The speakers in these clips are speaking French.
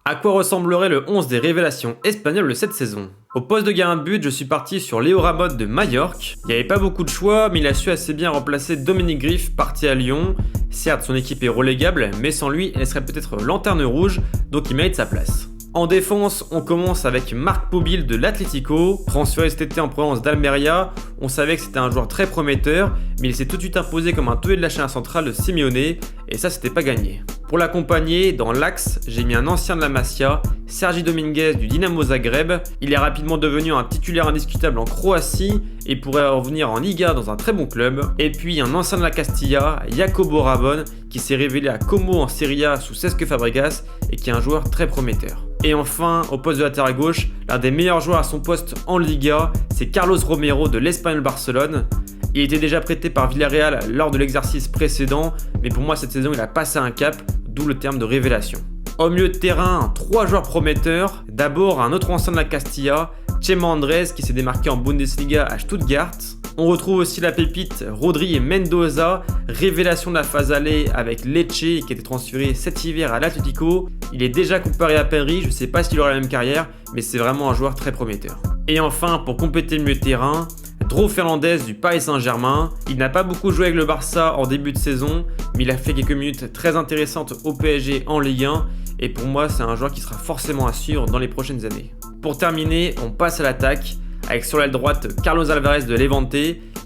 À quoi ressemblerait le 11 des révélations espagnoles de cette saison? Au poste de gardien de but, je suis parti sur Léo Ramon de Majorque. Il n'y avait pas beaucoup de choix, mais il a su assez bien remplacer Dominique Griff, parti à Lyon. Certes, son équipe est relégable, mais sans lui, elle serait peut-être lanterne rouge, donc il mérite sa place. En défense, on commence avec Marc Pobil de l'Atlético. Transféré cet été en provenance d'Almeria, on savait que c'était un joueur très prometteur, mais il s'est tout de suite imposé comme un taulier de la chaîne centrale de Simeone, et ça c'était pas gagné. Pour l'accompagner, dans l'axe, j'ai mis un ancien de la Masia, Sergi Dominguez du Dinamo Zagreb. Il est rapidement devenu un titulaire indiscutable en Croatie et pourrait revenir en Liga dans un très bon club. Et puis un ancien de la Castilla, Jacobo Rabon, qui s'est révélé à Como en Serie A sous Cesc Fabregas et qui est un joueur très prometteur. Et enfin, au poste de latéral gauche, l'un des meilleurs joueurs à son poste en Liga, c'est Carlos Romero de l'Espagnol Barcelone. Il était déjà prêté par Villarreal lors de l'exercice précédent, mais pour moi cette saison il a passé un cap, d'où le terme de révélation. Au milieu de terrain, 3 joueurs prometteurs. D'abord un autre ancien de la Castilla, Chema Andrés qui s'est démarqué en Bundesliga à Stuttgart. On retrouve aussi la pépite Rodri Mendoza, révélation de la phase allée avec Lecce qui était transféré cet hiver à l'Atlético. Il est déjà comparé à Pedri, je ne sais pas s'il aura la même carrière, mais c'est vraiment un joueur très prometteur. Et enfin, pour compléter le milieu de terrain, Dro Fernandez du Paris Saint-Germain. Il n'a pas beaucoup joué avec le Barça en début de saison, mais il a fait quelques minutes très intéressantes au PSG en Ligue 1 et pour moi c'est un joueur qui sera forcément à suivre dans les prochaines années. Pour terminer, on passe à l'attaque avec sur l'aile droite Carlos Alvarez de Levante.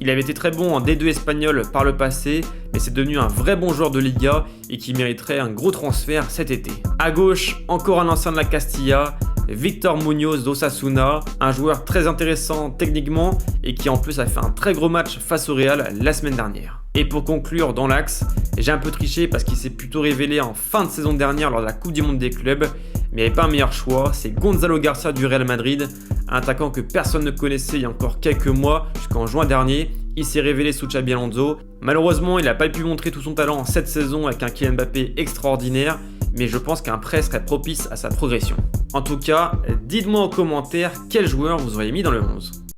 Il avait été très bon en D2 espagnol par le passé, mais c'est devenu un vrai bon joueur de Liga et qui mériterait un gros transfert cet été. À gauche, encore un ancien de la Castilla, Victor Munoz d'Osasuna, un joueur très intéressant techniquement et qui en plus a fait un très gros match face au Real la semaine dernière. Et pour conclure dans l'axe, j'ai un peu triché parce qu'il s'est plutôt révélé en fin de saison dernière lors de la Coupe du Monde des clubs, mais il n'y avait pas un meilleur choix, c'est Gonzalo Garcia du Real Madrid, un attaquant que personne ne connaissait il y a encore quelques mois, jusqu'en juin dernier. Il s'est révélé sous Xabi Alonso. Malheureusement, il n'a pas pu montrer tout son talent cette saison avec un Kylian Mbappé extraordinaire, mais je pense qu'un prêt serait propice à sa progression. En tout cas, dites-moi en commentaire quel joueur vous auriez mis dans le 11.